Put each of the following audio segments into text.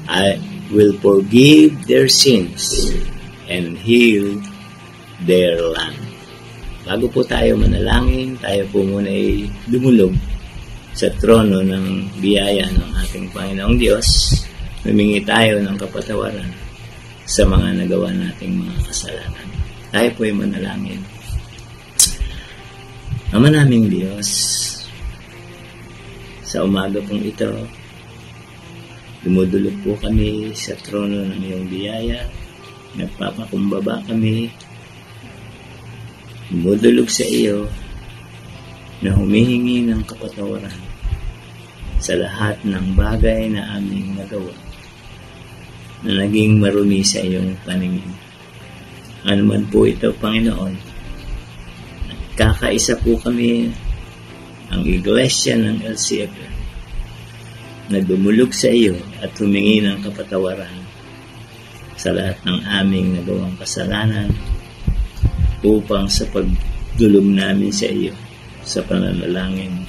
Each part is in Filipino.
I will forgive their sins and heal their land. Bago po tayo manalangin, tayo po muna ay dumulog sa trono ng biyaya ng ating Panginoong Diyos. Humingi tayo ng kapatawaran sa mga nagawa nating mga kasalanan. Tayo po ay manalangin. Ama naming Diyos, sa umaga pong ito, dumudulog po kami sa trono ng iyong biyaya. Nagpapakumbaba kami. Dumudulog sa iyo na humihingi ng kapatawaran sa lahat ng bagay na aming nagawa na naging marumi sa iyong paningin. Ano man po ito, Panginoon, kakaisa po kami ang iglesia ng LCFM na dumulog sa iyo at humingi ng kapatawaran sa lahat ng aming nagawang kasalanan upang sa pagdulog namin sa iyo sa pananalangin,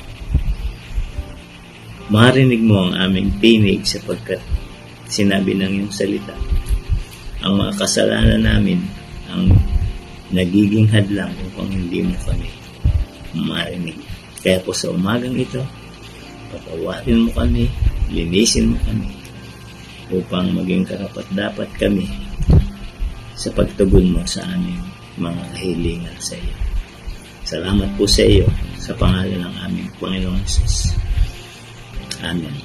marinig mo ang aming tinig sapagkat sinabi ng iyong salita, ang mga kasalanan namin ang nagiging hadlang upang hindi mo kami marinig. Kaya po sa umagang ito, patawarin mo kami, linisin mo kami, upang maging karapat-dapat kami sa pagtugon mo sa aming mga kahilingan sa iyo. Salamat po sa iyo sa pangalan ng aming Panginoong Jesus. Amen.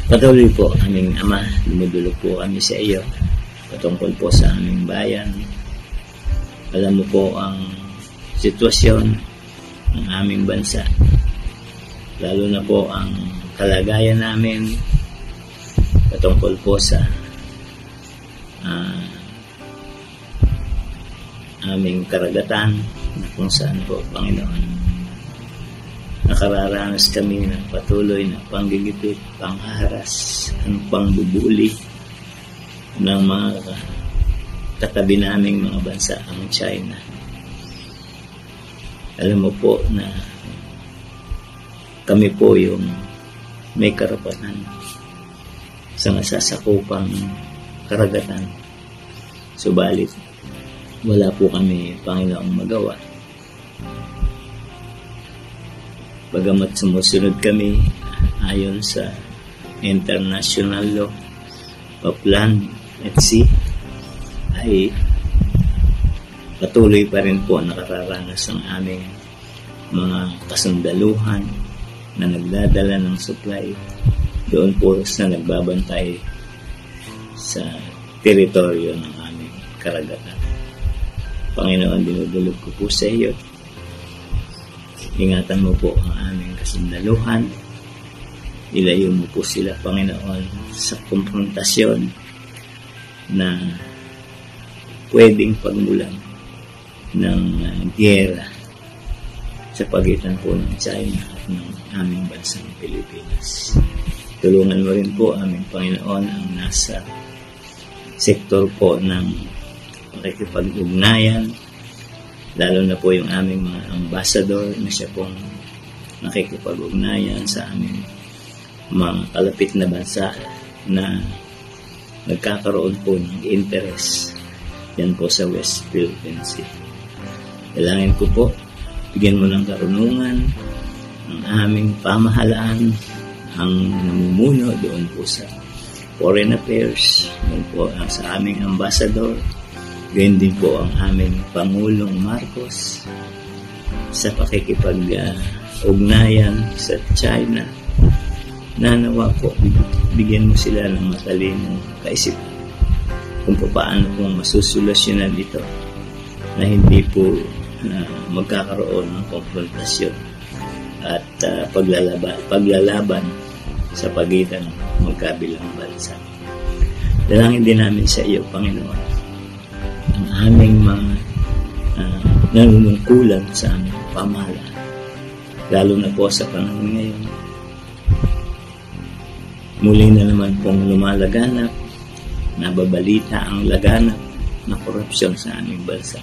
Patuloy po aming Ama, dumudulog po kami sa iyo patungkol po sa aming bayan. Alam mo po ang sitwasyon ng aming bansa, lalo na po ang kalagayan namin patungkol po sa aming karagatan na kung saan po, Panginoon, nakararanas kami ng patuloy na panggigipit, pangharas, pangbubuli ng mga katabi naming mga bansa, ang China. Alam mo po na kami po yung may karapatan sa nasasakupang karagatan. Subalit, wala po kami, Panginoong, magawa. Bagamat sumusunod kami ayon sa international law of land at sea, ay patuloy pa rin po nakararanas ang aming mga kasundaluhan na nagdadala ng supply doon po sa nagbabantay sa teritoryo ng aming karagatan. Panginoon, dinudulog ko po sa iyo. Ingatan mo po ang aming kasundaluhan. Ilayo mo po sila, Panginoon, sa konfrontasyon na pwedeng pagmulan ng giyera sa pagitan po ng China at ng aming bansang Pilipinas. Tulungan mo rin po, aming Panginoon, ang nasa sektor po ng pakikipag-ugnayan, lalo na po yung aming mga ambassador na siya pong nakikipag-ugnayan sa aming mga kalapit na bansa na nagkakaroon po ng interest yan po sa West Philippine Sea. Dalangin ko po, bigyan mo ng karunungan ang aming pamahalaan, ang namumuno doon po sa Foreign Affairs, doon po sa aming ambassador, gayon din po ang aming Pangulong Marcos sa pakikipag-ugnayan sa China. Nanawa po, bigyan mo sila ng matalinong kaisipan kung paano po masusolusyonan ito na hindi po magkakaroon ng konfrontasyon at paglalaban sa pagitan ng magkabilang bansa. Dalangin din namin sa iyo, Panginoon, ang aming mga nanunungkulan sa aming pamahalaan, lalo na po sa panahon ngayon. Muli na naman pong lumalaganap, nababalita ang laganap na korupsyon sa aming bansa,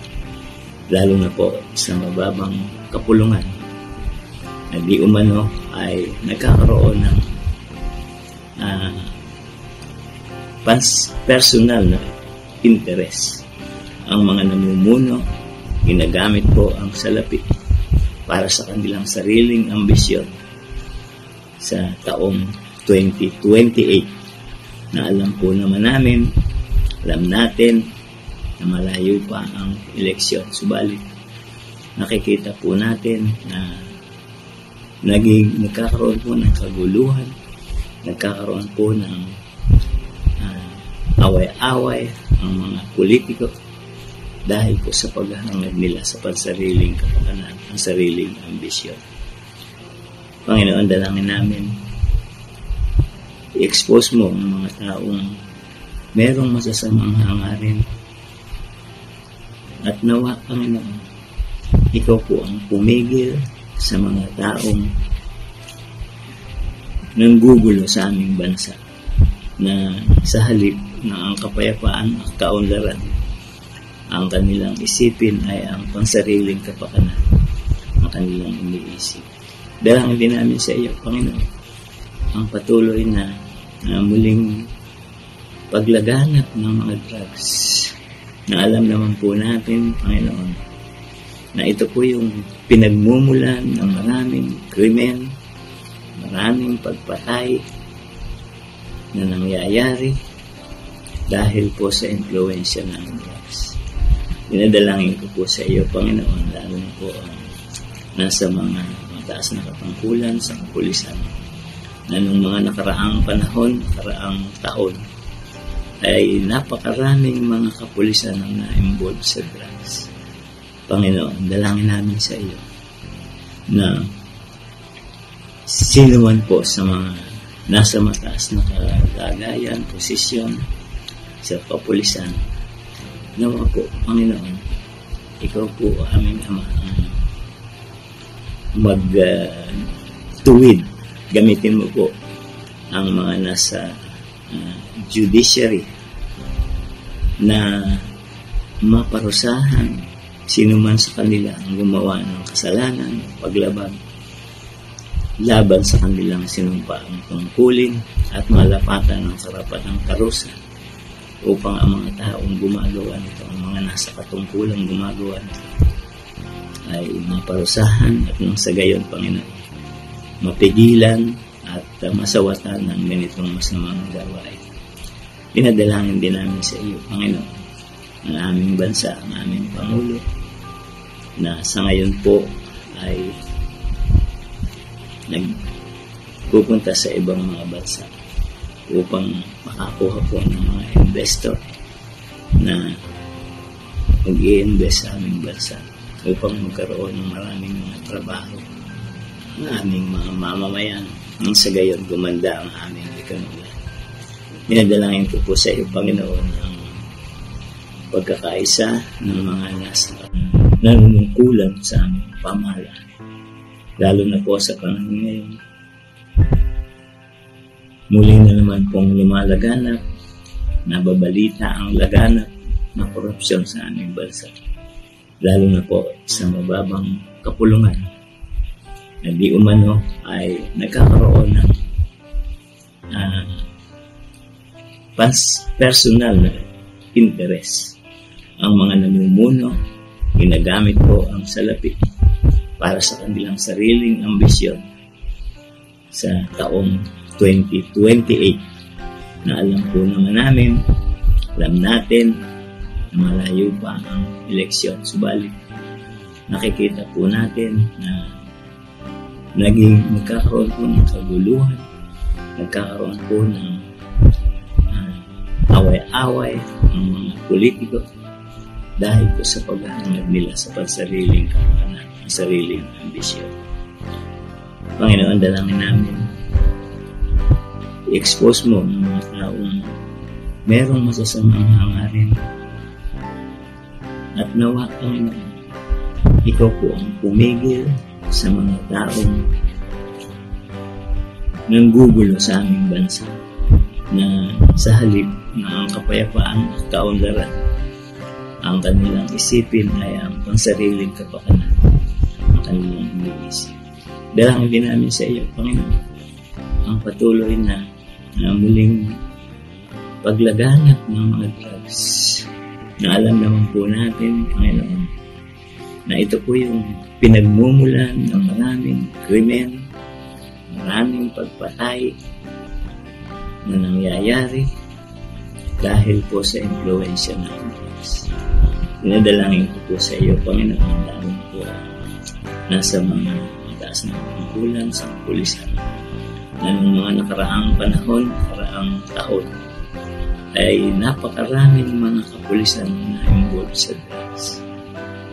lalo na po sa mababang kapulungan na di umano ay nagkakaroon ng personal na interest. Ang mga namumuno, ginagamit po ang salapi para sa kanilang sariling ambisyon sa taong 2028 na alam po naman natin na malayo pa ang eleksyon. Subalit, nakikita po natin na nagkakaroon po ng kaguluhan, nagkakaroon po ng away-away ang mga politiko dahil po sa paghahangad nila sa pansariling kapakanan, ang sariling ambisyon. Panginoon, dalangin namin, i-expose mo ang mga taong merong masasamang hangarin at nawa, Panginoon, ikaw po ang pumigil sa mga taong nanggugulo sa aming bansa na sa halip na ang kapayapaan at kaunlaran ang kanilang isipin ay ang pansariling kapakanan, ang kanilang iniisip. Dalangin din namin sa iyo, Panginoon, ang patuloy na muling paglaganap ng mga drugs na alam naman po natin, Panginoon, na ito po yung pinagmumulan ng maraming krimen, maraming pagpatay na nangyayari dahil po sa influensya ng drugs. Dinadalangin ko po sa iyo, Panginoon, lalo na po nasa mga mataas na katungkulan sa kapulisan na nung mga nakaraang panahon, nakaraang taon, ay napakaraming mga kapulisan ang na-involve sa drugs. Panginoon, dalangin namin sa iyo na sino man po sa mga nasa mataas na kalagayan, posisyon sa kapulisan, nawa po, Panginoon, ikaw po aming Ama magtuwid. Gamitin mo po ang mga nasa judiciary na maparusahan sino man sa kanila ang gumawa ng kasalanan, paglabag laban sa kanilang sinumpaang tungkulin at malapatan ng karapatang karusa upang ang mga taong gumagawa nito, ang mga nasa katungkulang gumagawa nito, ay maparusahan at nang sa gayon, Panginoon, mapigilan at masawatan ng ganitong masamang gawain. Pinadalangin din namin sa iyo, Panginoon, ang aming bansa, ang aming Pangulo, na sa ngayon po ay nagpupunta sa ibang mga bansa upang makakuha po ng mga investor na mag-i-invest sa aming bansa upang magkaroon ng maraming mga trabaho ng aming mga mamamayan nang sa gayon gumanda ang aming ekonomiya. Pinadalangin ko po sa iyo, Panginoon, ang pagkakaisa ng mga nasa nanunungkulan sa aming pamahalaan, lalo na po sa panahon ngayon. Muli na naman pong lumalaganap, nababalita ang laganap ng korupsyon sa aming bansa, lalo na po sa mababang kapulungan na di umano ay nagkakaroon ng personal na interest. Ang mga namumuno, ginagamit po ang salapi para sa kanilang sariling ambisyon sa taong 2028 na alam po naman alam natin na malayo pa ang eleksyon. Subalit, nakikita po natin na nagkakaroon po ng kaguluhan, nagkakaroon po ng away-away ang mga politiko dahil po sa paghahangad nila sa pansariling kapakanan, ang sariling ambisyon. Panginoon, dalangin namin, i-expose mo ang mga taong merong masasamang hangarin at nawa, Panginoon, ikaw po ang pumigil sa mga taong nanggugulo sa aming bansa na sa halip na ang kapayapaan at kaunlaran ang kanilang isipin ay ang pansariling kapakanan, ang kanilang iniisip. Dalangin din namin sa iyo, Panginoon, ang patuloy na na muling paglaganap ng mga drugs na alam naman po natin, Panginoon, na ito po yung pinagmumulan ng maraming krimen, maraming pagpatay na nangyayari dahil po sa impluensya ng drugs. Dinadalangin ko po sa iyo, Panginoon, dahil po nasa mga mataas na pangkulan sa pulisan na ng mga nakaraang panahon, nakaraang taon, ay napakaraming mga kapulisan na involved sa drugs.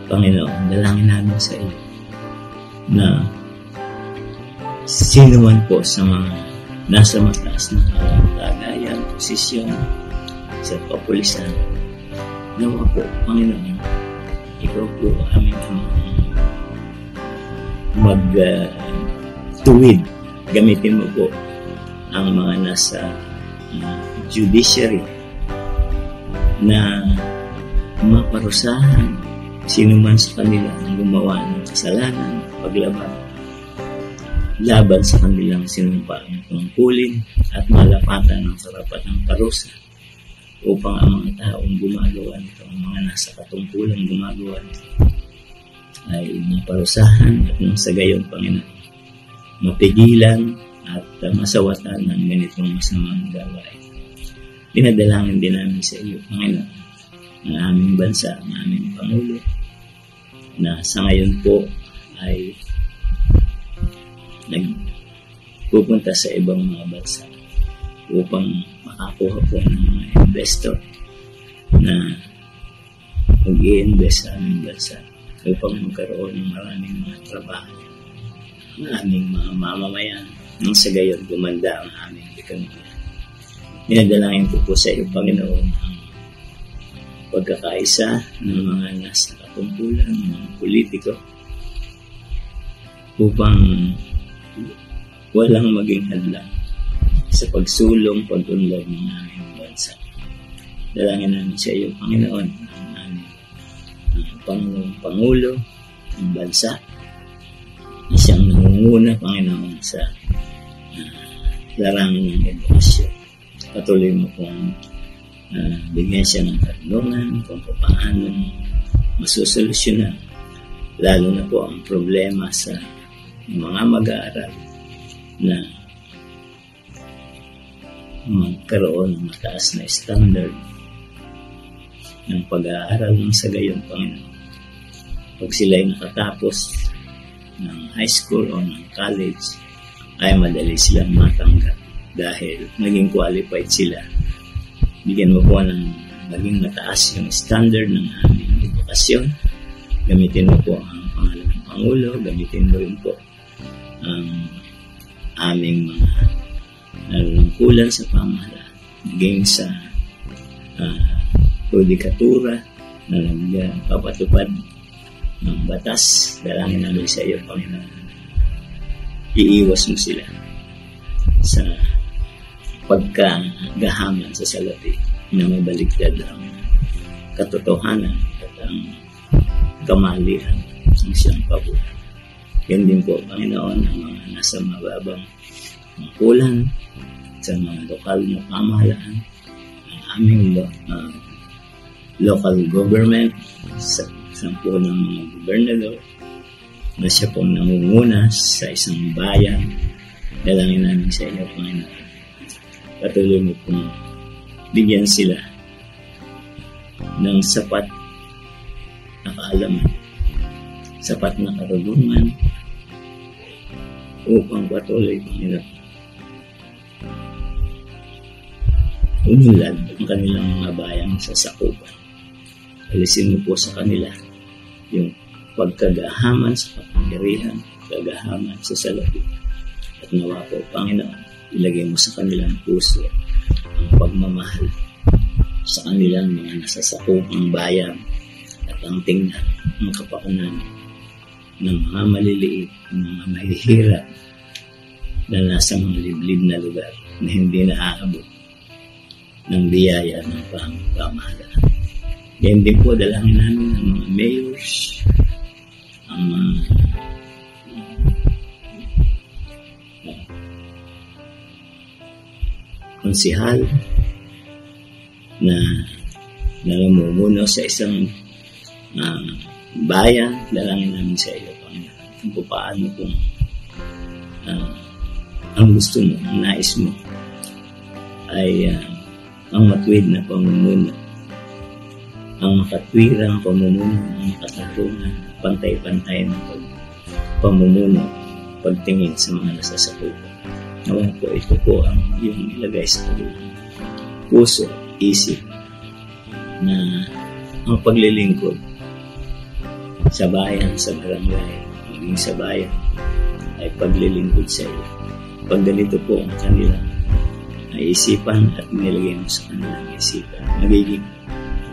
Panginoon, dalangin namin sa iyo na sino man po sa mga nasa mataas na kalagayan, posisyon sa kapulisan, nawa po, Panginoon, ikaw po aming mag-tuwid. Gamitin mo po ang mga nasa judiciary na maparusahan sino man sa kanila ang gumawa ng kasalanan, laban sa kanilang sinumpaang tungkulin at malapatan ng karapatang parusa upang ang mga taong gumagawa nito, ang mga nasa katungkulang gumagawa nito, ay maparusahan at nang sa gayon, Panginoon, mapigilan at masawatan ng ganitong masamang gawain. Dinadalangin din namin sa iyo, Panginoon, ang aming bansa, ang aming Pangulo, na sa ngayon po ay nagpupunta sa ibang mga bansa upang makakuha po ng mga investor na mag-i-invest sa aming bansa upang magkaroon ng maraming mga trabaho ang aming mga mamamayan nang sa gayon gumanda ang aming ekonomiya. Dinadalangin ko po sa iyo, Panginoon, ang pagkakaisa ng mga nasa katungkulan, ng mga politiko upang walang maging hadlang sa pagsulong, pag-unlad ng aming bansa. Dalangin namin sa iyo, Panginoon, ang aming Pangulo ng bansa na siyang nangunguna, Panginoon, sa larangan ng edukasyon. Patuloy mo kung bigyan siya ng karunungan kung paano masusolusyonan lalo na po ang problema sa mga mag-aaral na magkaroon ng mataas na standard ng pag-aaral ng sa gayon, Panginoon. Pag sila'y nakatapos ng high school o ng college, ay madali silang matanggap dahil naging qualified sila. Bigyan mo po ng maging mataas yung standard ng aming edukasyon. Gamitin mo po ang pangalan ng Pangulo, gamitin mo rin po ang aming mga nalulungkulan sa pamahalaan, naging sa judikatura na nagpapatupad ng batas. Dalangin namin sa iyo, Panginoon, iiwas mo sila sa pagkagahaman sa salapi na mabaligtad ang katotohanan at ang kamalian ng siyang pabuhay. Yan din po, Panginoon, ang mga nasa mababang kulang sa mga lokal na pamahalaan, ang aming local government, sa po ng mga gobernador na siya pong nangunguna sa isang bayan. Dalangin namin sa inyo, Panginoon, patuloy mo pong bigyan sila ng sapat na kaalaman, sapat na karunungan upang patuloy, Panginoon, umulad ang kanilang mga bayang sasakupan. Alisin mo po sa kanila yung pagkagahaman sa kapangyarihan, pagkagahaman sa salapi. At nawa po, Panginoon, ilagay mo sa kanilang puso ang pagmamahal sa kanilang mga nasasakupang bayan at ang tingnan ng kapakanan ng mga maliliit, ng mga mahihirap na nasa mga liblib na lugar na hindi naaabot ng biyaya ng pamahalaan. Yan din po, dalangin namin ang mga mayors, ang mga konsihal na namumuno sa isang bayan. Dalangin namin sa iyo, Panginoon, kung paano kung ang gusto mo, ang nais mo ay ang matuwid na pamumuno, ang makatwirang pamumuno, ang makatarungan, pantay-pantay na pamumuno, pagtingin sa mga nasasakupan. Nawa po, ito po ang iyong ilagay sa kanilang puso, isip, na ang paglilingkod sa bayan, sa barangay, maging sa bayan, ay paglilingkod sa iyo. Pag ganito po ang kanilang isipan at nilagay mo sa kanilang isipan, magiging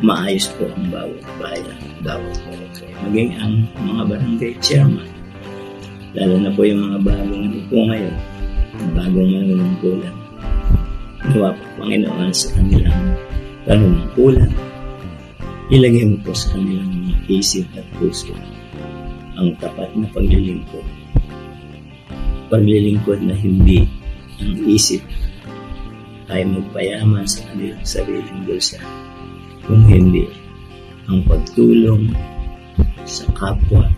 maayos po ang bawat bayan, bawat barangay. Maging ang mga barangay chairman, lalo na po yung mga bagong po ngayon, bagong manunungkulan. Nawa po, Panginoon, sa kanilang panunungkulan, ilagay mo po sa kanilang mga isip at puso ang tapat na paglilingkod. Paglilingkod na hindi ang isip ay magpayaman sa kanilang sariling bulsa, kung hindi ang pagtulong sa kapwa,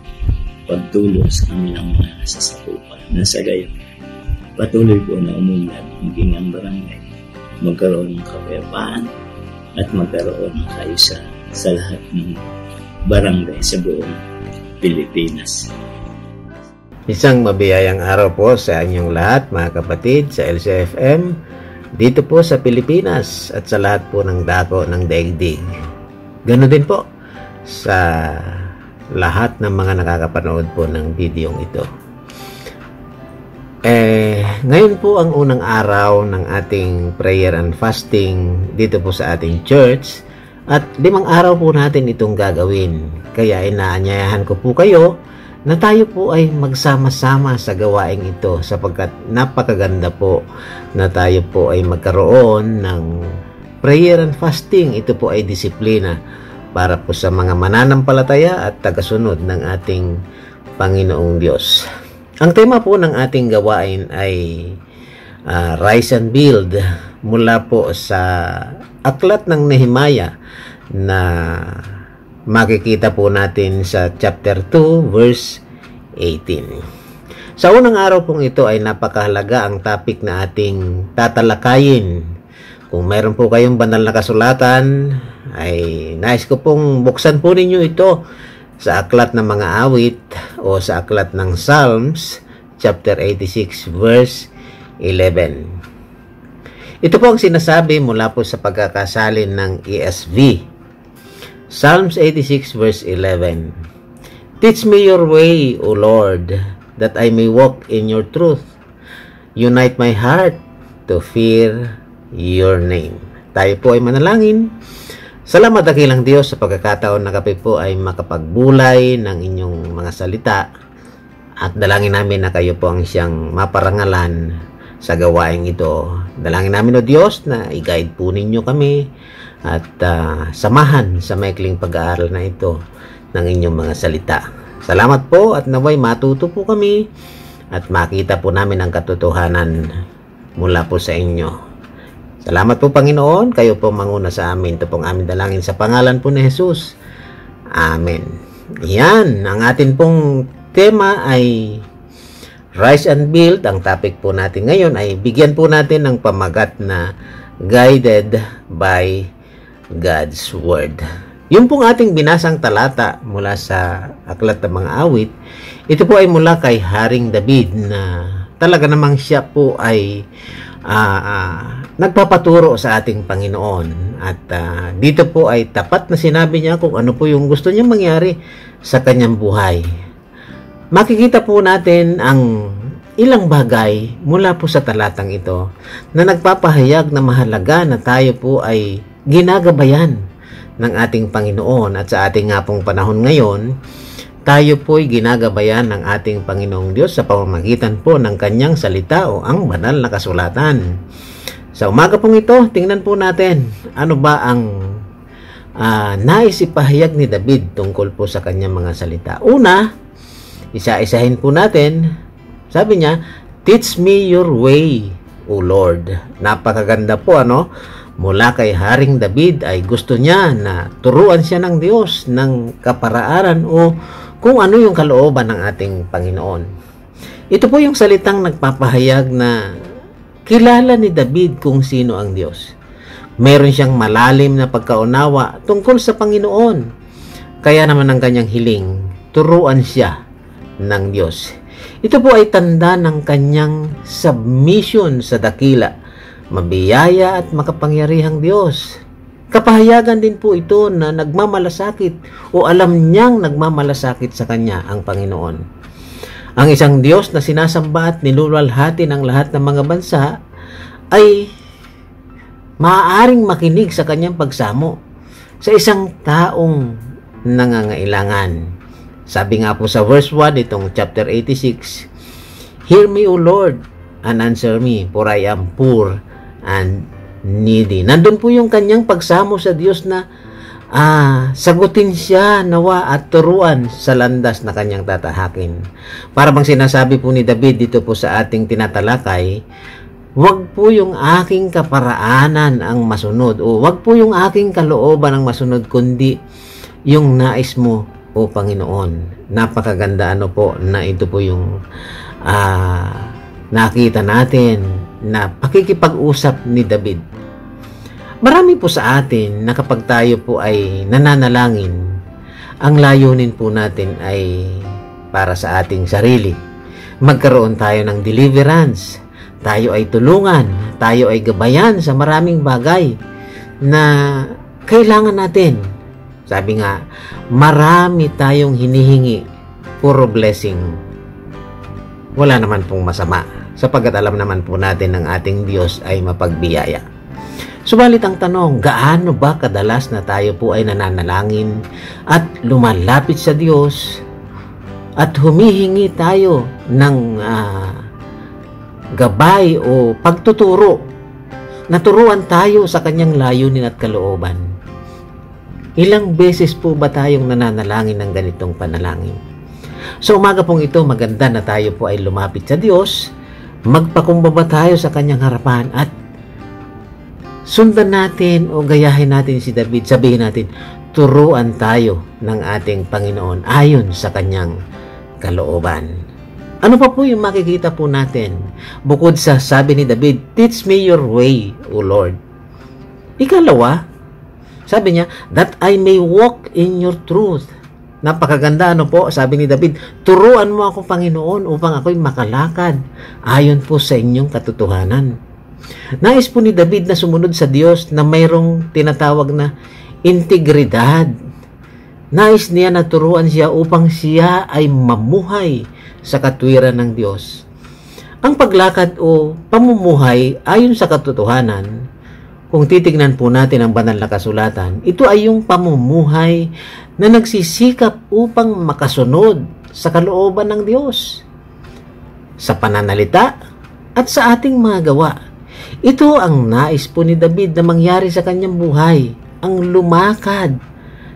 pagtulong sa kanilang mga nasasakupan, na sa gayon patuloy po na umunlad maging ang barangay, magkaroon ng kapayapaan at magkaroon ng kaayusan sa lahat ng barangay sa buong Pilipinas. Isang mabiyayang araw po sa inyong lahat, mga kapatid, sa LCFM, dito po sa Pilipinas at sa lahat po ng dako ng daigdig. Ganoon din po sa lahat ng mga nakakapanood po ng videong ito. Ngayon po ang unang araw ng ating prayer and fasting dito po sa ating church, at 5 araw po natin itong gagawin. Kaya inaanyayahan ko po kayo na tayo po ay magsama-sama sa gawaing ito, sapagkat napakaganda po na tayo po ay magkaroon ng prayer and fasting. Ito po ay disiplina para po sa mga mananampalataya at tagasunod ng ating Panginoong Diyos. Ang tema po ng ating gawain ay Rise and Build, mula po sa aklat ng Nehemiah na makikita po natin sa chapter 2 verse 18. Sa unang araw pong ito ay napakahalaga ang topic na ating tatalakayin. Kung mayroon po kayong banal na kasulatan, ay nais ko pong buksan po ninyo ito sa aklat ng mga awit o sa aklat ng Psalms chapter 86 verse 11. Ito po ang sinasabi mula po sa pagkakasalin ng ESV. Psalms 86 verse 11. Teach me your way, O Lord, that I may walk in your truth. Unite my heart to fear your name. Tayo po ay manalangin. Salamat dakilang Diyos sa pagkakataon na kami po ay makapagbulay ng inyong mga salita, at dalangin namin na kayo po ang siyang maparangalan sa gawaing ito. Dalangin namin, O Diyos, na i-guide po ninyo kami at samahan sa maikling pag-aaral na ito ng inyong mga salita. Salamat po, at naway matuto po kami at makita po namin ang katotohanan mula po sa inyo. Salamat po, Panginoon. Kayo po manguna sa amin. Ito pong aming dalangin sa pangalan po ni Jesus. Amen. Yan, ang atin pong tema ay Rise and Build. Ang topic po natin ngayon ay bigyan po natin ng pamagat na Guided by God's Word. Yung pong ating binasang talata mula sa aklat ng mga awit, ito po ay mula kay Haring David, na talaga namang siya po ay nagpapaturo sa ating Panginoon. At dito po ay tapat na sinabi niya kung ano po yung gusto niya mangyari sa kanyang buhay. Makikita po natin ang ilang bagay mula po sa talatang ito na nagpapahayag na mahalaga na tayo po ay ginagabayan ng ating Panginoon. At sa ating nga pong panahon ngayon, tayo po ay ginagabayan ng ating Panginoong Diyos sa pamamagitan po ng kanyang salita o ang banal na kasulatan. Sa umaga pong ito, tingnan po natin ano ba ang nais ipahayag ni David tungkol po sa kanyang mga salita. Una, isa-isahin po natin. Sabi niya, teach me your way, O Lord. Napakaganda po, ano? Mula kay Haring David ay gusto niya na turuan siya ng Diyos ng kaparaaran o kung ano yung kalooban ng ating Panginoon. Ito po yung salitang nagpapahayag na kilala ni David kung sino ang Diyos. Meron siyang malalim na pagkaunawa tungkol sa Panginoon. Kaya naman ang kanyang hiling, turuan siya ng Diyos. Ito po ay tanda ng kanyang submission sa dakila, mabiyaya at makapangyarihang Diyos. Kapahayagan din po ito na nagmamalasakit o alam niyang nagmamalasakit sa kanya ang Panginoon. Ang isang Diyos na sinasamba at niluluwalhati ng lahat ng mga bansa ay maaaring makinig sa kanyang pagsamo sa isang taong nangangailangan. Sabi nga po sa verse 1 itong chapter 86, "Hear me, O Lord, and answer me, for I am poor and needy." Nandun po yung kanyang pagsamo sa Diyos na sagutin siya nawa at turuan sa landas na kanyang tatahakin. Para bang sinasabi po ni David dito po sa ating tinatalakay, wag po yung aking kaparaanan ang masunod o wag po yung aking kalooban ang masunod, kundi yung nais mo, O Panginoon. Napakaganda ano po na ito po yung nakita natin na pakikipag-usap ni David. Marami po sa atin na kapag tayo po ay nananalangin, ang layunin po natin ay para sa ating sarili. Magkaroon tayo ng deliverance, tayo ay tulungan, tayo ay gabayan sa maraming bagay na kailangan natin. Sabi nga, marami tayong hinihingi, puro blessing. Wala naman pong masama, sapagkat alam naman po natin ng ating Diyos ay mapagbiyaya. Subalit ang tanong, gaano ba kadalas na tayo po ay nananalangin at lumalapit sa Diyos at humihingi tayo ng gabay o pagtuturo, naturuan tayo sa kanyang layunin at kalooban? Ilang beses po ba tayong nananalangin ng ganitong panalangin? Sa umaga pong ito, maganda na tayo po ay lumapit sa Diyos, magpakumbaba tayo sa kanyang harapan at sundan natin o gayahin natin si David. Sabihin natin, turuan tayo ng ating Panginoon ayon sa kanyang kalooban. Ano pa po yung makikita po natin? Bukod sa sabi ni David, "Teach me your way, O Lord." Ikalawa, sabi niya, "That I may walk in your truth." Napakaganda, ano po? Sabi ni David, turuan mo ako, Panginoon, upang ako'y makalakad ayon po sa inyong katotohanan. Nais po ni David na sumunod sa Diyos na mayroong tinatawag na integridad. Nais niya na turuan siya upang siya ay mamuhay sa katwiran ng Diyos. Ang paglakad o pamumuhay ayon sa katotohanan, kung titignan po natin ang banal na kasulatan, ito ay yung pamumuhay na nagsisikap upang makasunod sa kalooban ng Diyos, sa pananalita at sa ating mga gawa. Ito ang nais po ni David na mangyari sa kanyang buhay, ang lumakad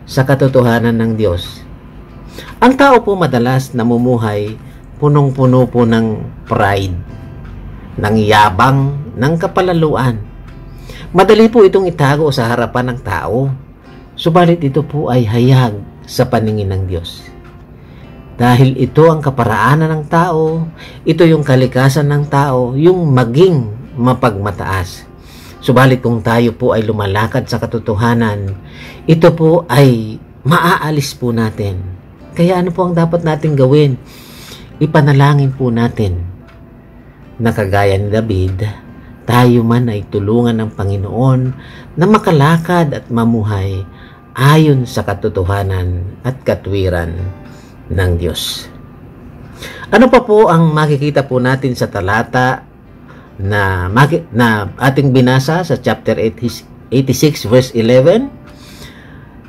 sa katotohanan ng Diyos. Ang tao po madalas namumuhay punong-puno po ng pride, ng yabang, ng kapalaluan. Madali po itong itago sa harapan ng tao, subalit ito po ay hayag sa paningin ng Diyos. Dahil ito ang kaparaanan ng tao, ito yung kalikasan ng tao, yung maging mapagmataas. Subalit kung tayo po ay lumalakad sa katotohanan, ito po ay maaalis po natin. Kaya ano po ang dapat natin gawin? Ipanalangin po natin na kagaya ni David, tayo man ay tulungan ng Panginoon na makalakad at mamuhay ayon sa katotohanan at katwiran ng Diyos. Ano pa po ang makikita po natin sa talata na ating binasa sa chapter 86 verse 11?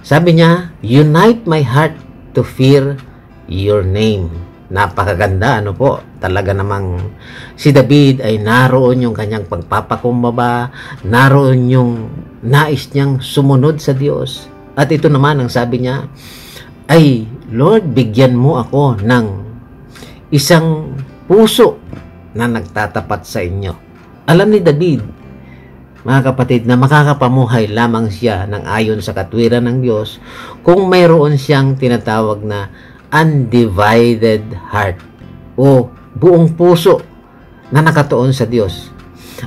Sabi niya, "Unite my heart to fear your name." Napakaganda, ano po? Talaga namang si David ay naroon yung kanyang pagpapakumbaba, naroon yung nais niyang sumunod sa Diyos. At ito naman ang sabi niya, ay, "Lord, bigyan mo ako ng isang puso na nagtatapat sa inyo." Alam ni David, mga kapatid, na makakapamuhay lamang siya ng ayon sa katwiran ng Diyos kung mayroon siyang tinatawag na undivided heart o buong puso na nakatuon sa Diyos.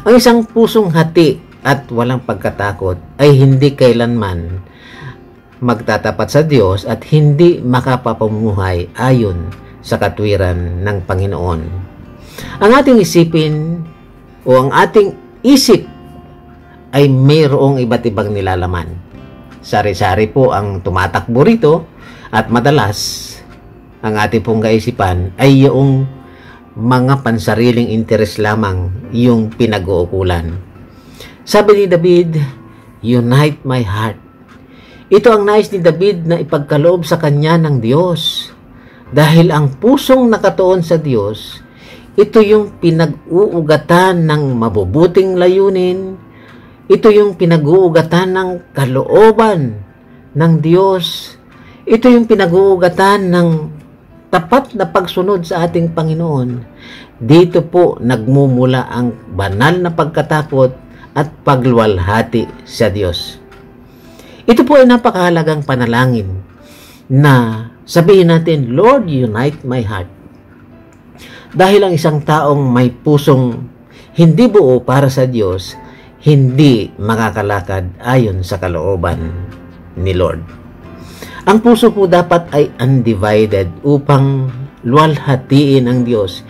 Ang isang pusong hati at walang pagkatakot ay hindi kailanman magtatapat sa Diyos at hindi makapapamuhay ayon sa katwiran ng Panginoon. Ang ating isipin o ang ating isip ay mayroong iba't ibang nilalaman. Sari-sari po ang tumatakbo rito at madalas ang ating pong kaisipan ay yung mga pansariling interes lamang yung pinag-uukulan. Sabi ni David, unite my heart. Ito ang nais ni David na ipagkaloob sa kanya ng Diyos. Dahil ang pusong nakatuon sa Diyos, ito yung pinag-uugatan ng mabubuting layunin. Ito yung pinag-uugatan ng kalooban ng Diyos. Ito yung pinag-uugatan ng tapat na pagsunod sa ating Panginoon. Dito po nagmumula ang banal na pagkatakot at pagluwalhati sa Diyos. Ito po ay napakahalagang panalangin na sabihin natin, Lord, unite my heart. Dahil ang isang taong may pusong hindi buo para sa Diyos, hindi makakalakad ayon sa kalooban ni Lord. Ang puso po dapat ay undivided upang luwalhatiin ang Diyos.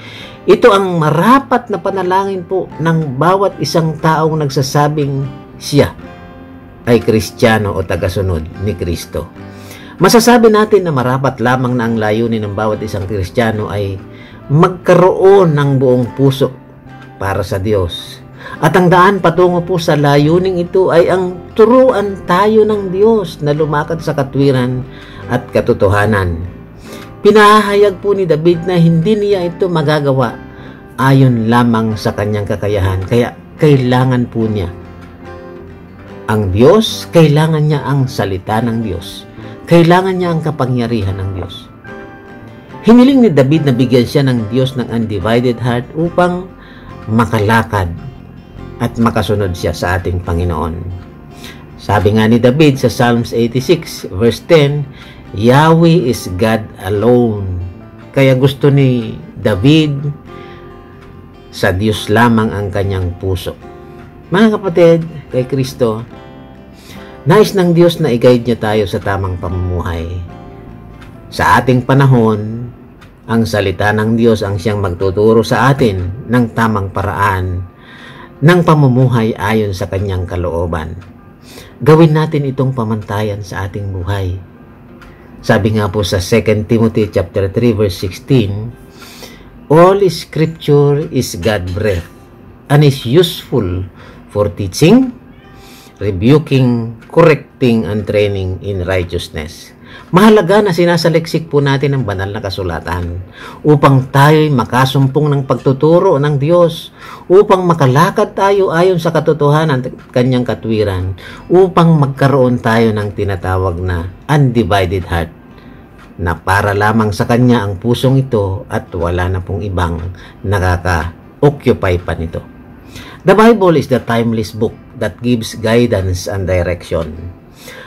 Ito ang marapat na panalangin po ng bawat isang taong nagsasabing siya ay Kristiyano o tagasunod ni Kristo. Masasabi natin na marapat lamang na ang layunin ng bawat isang Kristiyano ay magkaroon ng buong puso para sa Diyos. At ang daan patungo po sa layuning ito ay ang turuan tayo ng Diyos na lumakad sa katwiran at katotohanan. Pinahayag po ni David na hindi niya ito magagawa ayon lamang sa kanyang kakayahan. Kaya kailangan po niya ang Diyos, kailangan niya ang salita ng Diyos. Kailangan niya ang kapangyarihan ng Diyos. Hiniling ni David na bigyan siya ng Diyos ng undivided heart upang makalakad at makasunod siya sa ating Panginoon. Sabi nga ni David sa Psalms 86 verse 10, Yahweh is God alone. Kaya gusto ni David sa Diyos lamang ang kanyang puso. Mga kapatid, kay Kristo, nais ng Diyos na i-guide niya tayo sa tamang pamumuhay. Sa ating panahon, ang salita ng Diyos ang siyang magtuturo sa atin ng tamang paraan ng pamumuhay ayon sa kanyang kalooban. Gawin natin itong pamantayan sa ating buhay. Sabi nga po sa 2 Timothy chapter 3 verse 16, all scripture is God-breathed and is useful for teaching, rebuking, correcting, and training in righteousness. Mahalaga na sinasaliksik po natin ang banal na kasulatan upang tayo'y makasumpong ng pagtuturo ng Diyos, upang makalakad tayo ayon sa katotohanan at kanyang katwiran, upang magkaroon tayo ng tinatawag na undivided heart, na para lamang sa kanya ang pusong ito at wala na pong ibang nakaka-occupy pa nito. The Bible is the timeless book that gives guidance and direction.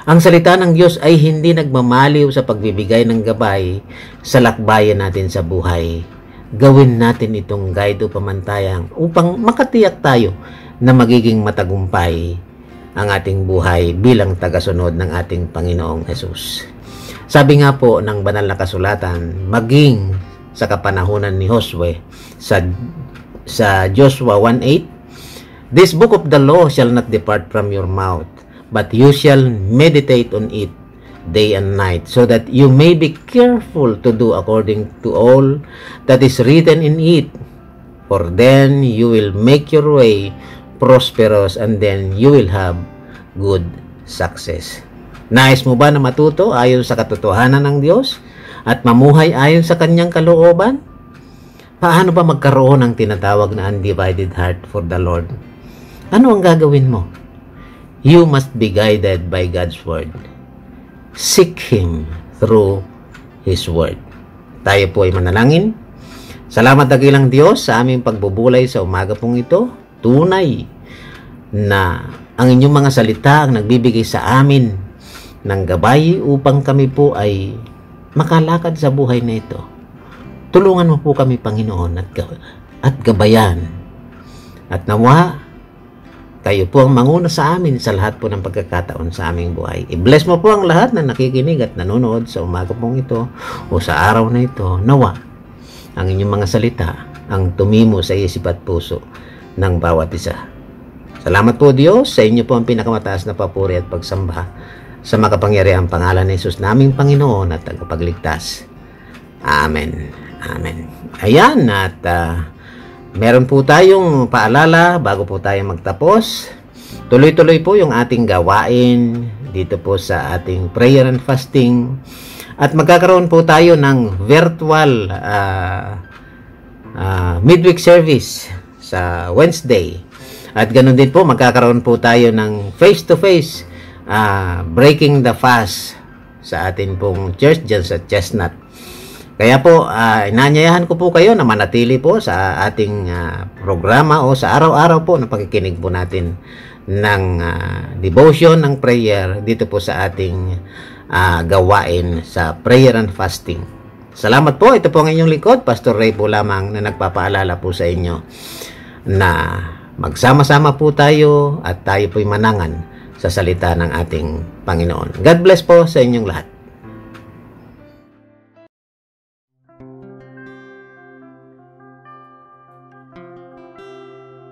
Ang salita ng Diyos ay hindi nagmamaliw sa pagbibigay ng gabay sa lakbayan natin sa buhay. Gawin natin itong guide o pamantayan upang makatiyak tayo na magiging matagumpay ang ating buhay bilang tagasunod ng ating Panginoong Hesus. Sabi nga po ng banal na kasulatan, maging sa kapanahunan ni Josue sa Joshua 1:8, this book of the law shall not depart from your mouth, but you shall meditate on it day and night, so that you may be careful to do according to all that is written in it. For then you will make your way prosperous, and then you will have good success. Nais mo ba na matuto ayon sa katotohanan ng Diyos at mamuhay ayon sa kanyang kalooban? Paano ba magkaroon ng tinatawag na undivided heart for the Lord? Ano ang gagawin mo? You must be guided by God's Word. Seek Him through His Word. Tayo po ay manalangin. Salamat dakilang Diyos sa aming pagbubulay sa umaga pong ito. tunay na ang inyong mga salita ang nagbibigay sa amin ng gabay upang kami po ay makalakad sa buhay na ito. Tulungan mo po kami, Panginoon, at gabayan. At nawa, kayo po ang manguna sa amin sa lahat po ng pagkakataon sa aming buhay. I-bless mo po ang lahat na nakikinig at nanonood sa umaga pong ito o sa araw na ito. Nawa, ang inyong mga salita ang tumimo sa isip at puso ng bawat isa. Salamat po, Diyos, sa inyo po ang pinakamataas na papuri at pagsamba sa makapangyarihang pangalan ni Jesus naming Panginoon at tagapagligtas. Amen. Amen. Ayan, at meron po tayong paalala bago po tayo magtapos. Tuloy-tuloy po yung ating gawain dito po sa ating prayer and fasting. At magkakaroon po tayo ng virtual midweek service sa Wednesday. At ganoon din po, magkakaroon po tayo ng face-to-face breaking the fast sa atin pong church dyan sa Chestnut. Kaya po, inaanyayahan ko po kayo na manatili po sa ating programa o sa araw-araw po na pakikinig po natin ng devotion, ng prayer dito po sa ating gawain sa prayer and fasting. Salamat po. Ito po ang inyong likod, Pastor Ray po lamang, na nagpapaalala po sa inyo na magsama-sama po tayo at tayo po'y manangan sa salita ng ating Panginoon. God bless po sa inyong lahat.